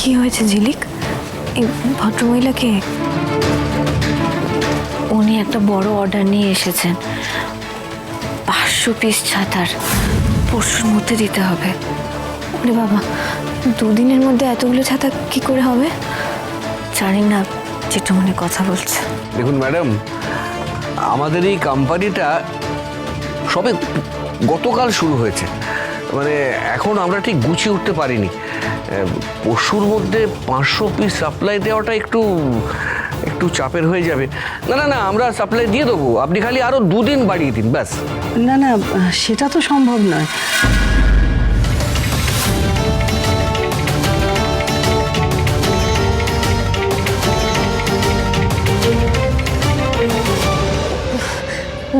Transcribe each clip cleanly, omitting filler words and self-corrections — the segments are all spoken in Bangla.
কি হয়েছে ঝিলিক? এই ভদ্রমহিলাকে? উনি একটা বড় অর্ডার নিয়ে এসেছেন, 500 পিস ছাতার, পরশুর মধ্যে দিতে হবে। ওরে বাবা, দুদিনের মধ্যে এতগুলো ছাতা কি করে হবে? জানি না, জেঠুমনি কথা বলছে। দেখুন ম্যাডাম, আমাদের এই কোম্পানিটা সবে গতকাল শুরু হয়েছে, মানে এখন আমরা ঠিক গুছিয়ে উঠতে পারিনি। পরশুর মধ্যে 500 পিস সাপ্লাই দেওয়াটা একটু চাপের হয়ে যাবে। না না না, আমরা সাপ্লাই দিয়ে দেবো, আপনি খালি আরো 2 দিন বাড়িয়ে দিন ব্যাস। না না, সেটা তো সম্ভব নয়।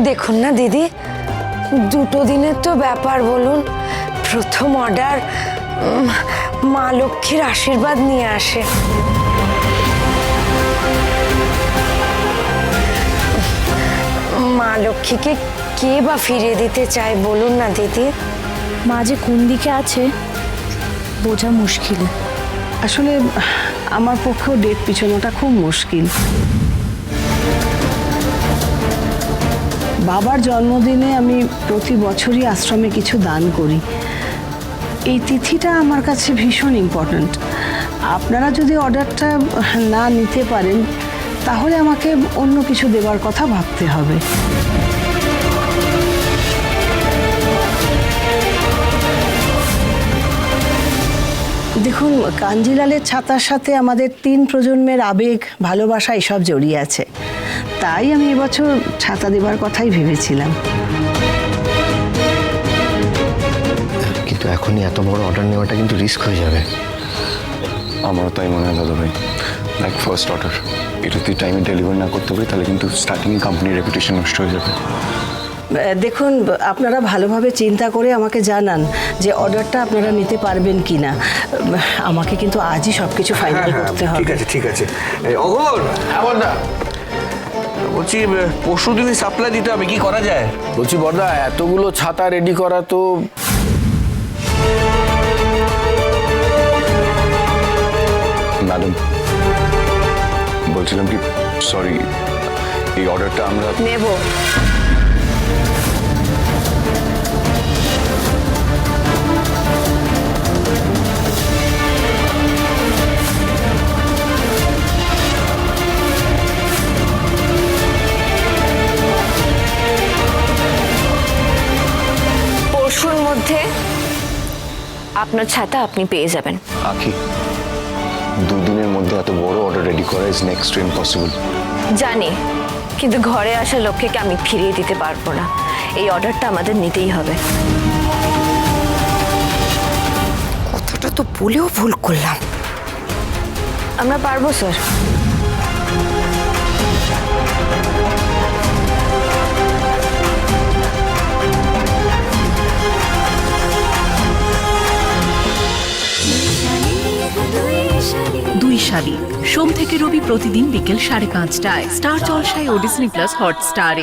দেখুন না দিদি, 2 দিনের তো ব্যাপার, বলুন। প্রথম অর্ডার মা লক্ষ্মীর আশীর্বাদ নিয়ে আসে। মা লক্ষ্মীকে কে বা ফিরিয়ে দিতে চায় বলুন না দিদি? মা যে কোন দিকে আছে বোঝা মুশকিল। আসলে আমার পক্ষেও ডেট পিছানোটা খুব মুশকিল। বাবার জন্মদিনে আমি প্রতি বছরই আশ্রমে কিছু দান করি। এই তিথিটা আমার কাছে ভীষণ ইম্পর্ট্যান্ট। আপনারা যদি অর্ডারটা না নিতে পারেন তাহলে আমাকে অন্য কিছু দেওয়ার কথা ভাবতে হবে। দেখুন, কাঞ্জিলালের ছাতার সাথে আমাদের 3 প্রজন্মের আবেগ, ভালোবাসা এসব জড়িয়ে আছে। তাই আমি এবছর ছাতা দেবার কথাই ভেবেছিলাম। কিন্তু এখনই এত বড় অর্ডার নেওয়াটা কিন্তু রিস্ক হয়ে যাবে। আমারও তাই মনে হয় দাদা ভাই। লাইক ফার্স্ট অর্ডার, এটা যদি টাইমে ডেলিভার না করতে পারি তাহলে কিন্তু স্টার্টিংয়ে কোম্পানির রেপুটেশন নষ্ট হয়ে যাবে। দেখুন, আপনারা ভালোভাবে চিন্তা করে আমাকে জানান যে অর্ডারটা আপনারা নিতে পারবেন কি না। আমাকে কিন্তু আজই সব কিছু ফাইনাল করতে হবে। ঠিক আছে ঠিক আছে। অগর, বড়দা বলছি, পরশু দিনই সাপ্লাই দিতে হবে, কি করা যায়? বলছি বড়দা, এতগুলো ছাতা রেডি করা তো ম্যাডাম বলছিলাম কি, সরি, এই অর্ডারটা আমরা নেব। পরশুর মধ্যে আপনার ছাতা আপনি পেয়ে যাবেন। আঁকি 2 দিনের মধ্যে এত বড় অর্ডার রেডি করা ইজ নেক্সট টু ইম্পসিবল। জানি, কিন্তু ঘরে আসা লক্ষ্মীকে আমি ফিরিয়ে দিতে পারবো না। এই অর্ডারটা আমাদের নিতেই হবে। কথাটা তো বলেও ভুল করলাম। আমরা পারবো স্যার। দুই শালিক, সোম থেকে রবি প্রতিদিন বিকেল 5:30টায় স্টার জলসায় ও ডিজনি প্লাস হটস্টারে।